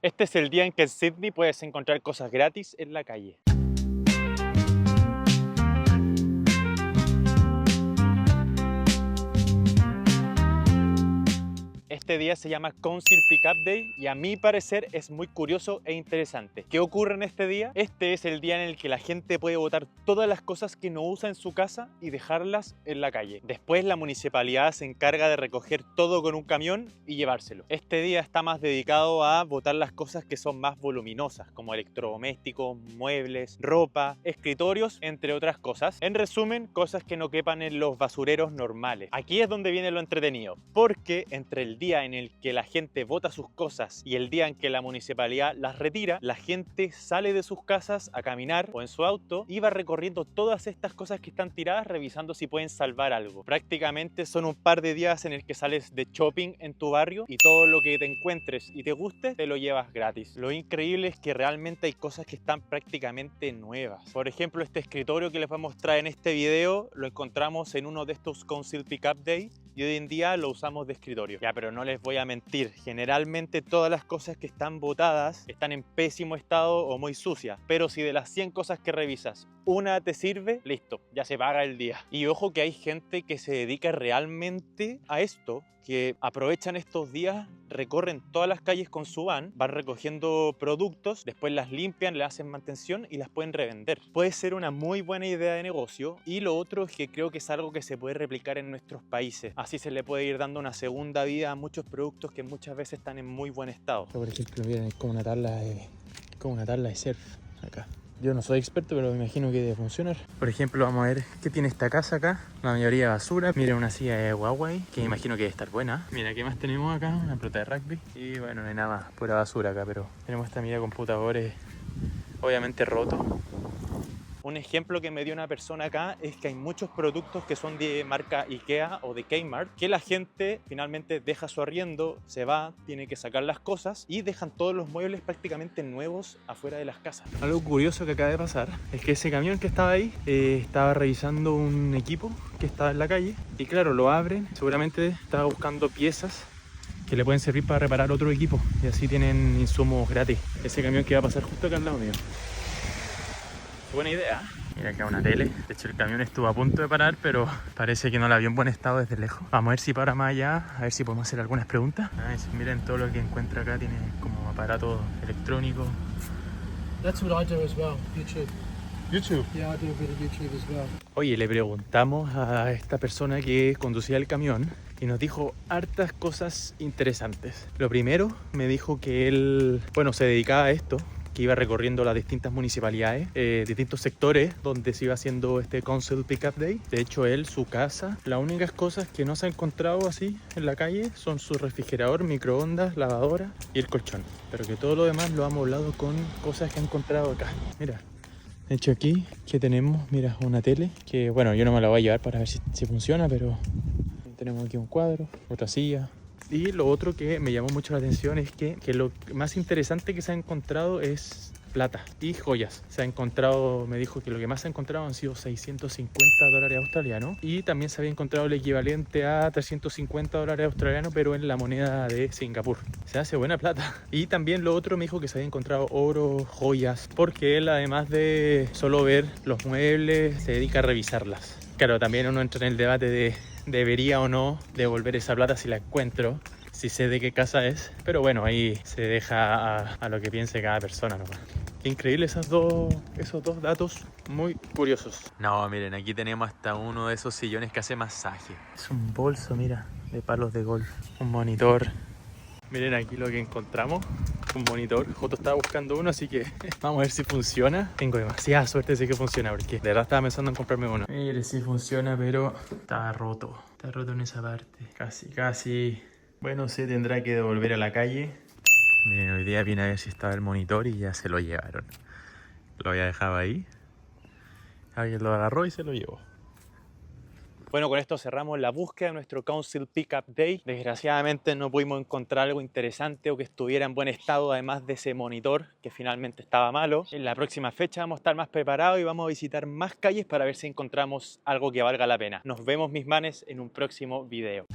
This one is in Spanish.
Este es el día en que en Sydney puedes encontrar cosas gratis en la calle. Este día se llama Council Pickup Day y a mi parecer es muy curioso e interesante. ¿Qué ocurre en este día? Este es el día en el que la gente puede botar todas las cosas que no usa en su casa y dejarlas en la calle. Después la municipalidad se encarga de recoger todo con un camión y llevárselo. Este día está más dedicado a botar las cosas que son más voluminosas, como electrodomésticos, muebles, ropa, escritorios, entre otras cosas. En resumen, cosas que no quepan en los basureros normales. Aquí es donde viene lo entretenido, porque entre el día en el que la gente bota sus cosas y el día en que la municipalidad las retira, la gente sale de sus casas a caminar o en su auto y va recorriendo todas estas cosas que están tiradas, revisando si pueden salvar algo. Prácticamente son un par de días en el que sales de shopping en tu barrio y todo lo que te encuentres y te guste te lo llevas gratis. Lo increíble es que realmente hay cosas que están prácticamente nuevas. Por ejemplo, este escritorio que les voy a mostrar en este video lo encontramos en uno de estos Council Pickup Day y hoy en día lo usamos de escritorio. Ya, pero no les voy a mentir, generalmente todas las cosas que están botadas están en pésimo estado o muy sucias, pero si de las 100 cosas que revisas una te sirve, listo, ya se paga el día. Y ojo que hay gente que se dedica realmente a esto, que aprovechan estos días, recorren todas las calles con su van recogiendo productos, después las limpian, le hacen mantención y las pueden revender. Puede ser una muy buena idea de negocio y lo otro es que creo que es algo que se puede replicar en nuestros países. Así se le puede ir dando una segunda vida a muchos productos que muchas veces están en muy buen estado. Por ejemplo, miren, es como una tabla de surf acá. Yo no soy experto, pero me imagino que debe funcionar. Por ejemplo, vamos a ver qué tiene esta casa acá. La mayoría de basura. Miren, una silla de Huawei, que me imagino que debe estar buena. Mira, ¿qué más tenemos acá? Una pelota de rugby. Y bueno, no hay nada más, pura basura acá, pero tenemos esta mira de computadores, obviamente roto. Un ejemplo que me dio una persona acá es que hay muchos productos que son de marca IKEA o de Kmart que la gente finalmente deja su arriendo, se va, tiene que sacar las cosas y dejan todos los muebles prácticamente nuevos afuera de las casas. Algo curioso que acaba de pasar es que ese camión que estaba ahí estaba revisando un equipo que estaba en la calle y claro, lo abren, seguramente estaba buscando piezas que le pueden servir para reparar otro equipo y así tienen insumos gratis. Ese camión que va a pasar justo acá al lado mío. Buena idea. Mira acá una tele. De hecho el camión estuvo a punto de parar, pero parece que no la vio en buen estado desde lejos. Vamos a ver si para más allá, a ver si podemos hacer algunas preguntas. Miren todo lo que encuentra acá, tiene como aparato electrónico. That's what I do as well, YouTube. YouTube. Yeah, I do a bit of YouTube as well. Oye, le preguntamos a esta persona que conducía el camión y nos dijo hartas cosas interesantes. Lo primero, me dijo que él, bueno, se dedicaba a esto, que iba recorriendo las distintas municipalidades, distintos sectores donde se iba haciendo este Council Pickup Day. De hecho, él, su casa, las únicas cosas que no se ha encontrado así en la calle son su refrigerador, microondas, lavadora y el colchón. Pero que todo lo demás lo ha amoblado con cosas que ha encontrado acá. Mira. De hecho aquí, que tenemos, mira, una tele, que bueno, yo no me la voy a llevar para ver si funciona, pero tenemos aquí un cuadro, otra silla. Y lo otro que me llamó mucho la atención es que lo más interesante que se ha encontrado es plata y joyas. Se ha encontrado, me dijo que lo que más se ha encontrado han sido $650 australianos y también se había encontrado el equivalente a $350 australianos, pero en la moneda de Singapur. Se hace buena plata. Y también lo otro me dijo que se había encontrado oro, joyas, porque él además de solo ver los muebles se dedica a revisarlas. Claro, también uno entra en el debate de debería o no devolver esa plata si la encuentro, si sé de qué casa es, pero bueno, ahí se deja a lo que piense cada persona nomás. Increíble esos dos datos muy curiosos. No, miren, aquí tenemos hasta uno de esos sillones que hace masaje. Es un bolso, mira, de palos de golf, un monitor. Miren aquí lo que encontramos, un monitor. Joto estaba buscando uno, así que vamos a ver si funciona. Tengo demasiada suerte de que funciona, porque de verdad estaba pensando en comprarme uno. Mire, sí funciona, pero está roto. Está roto en esa parte. Casi. Bueno, se tendrá que devolver a la calle. Miren, hoy día vine a ver si estaba el monitor y ya se lo llevaron. Lo había dejado ahí. Alguien lo agarró y se lo llevó. Bueno, con esto cerramos la búsqueda de nuestro Council Pickup Day. Desgraciadamente no pudimos encontrar algo interesante o que estuviera en buen estado, además de ese monitor que finalmente estaba malo. En la próxima fecha vamos a estar más preparados y vamos a visitar más calles para ver si encontramos algo que valga la pena. Nos vemos, mis manes, en un próximo video.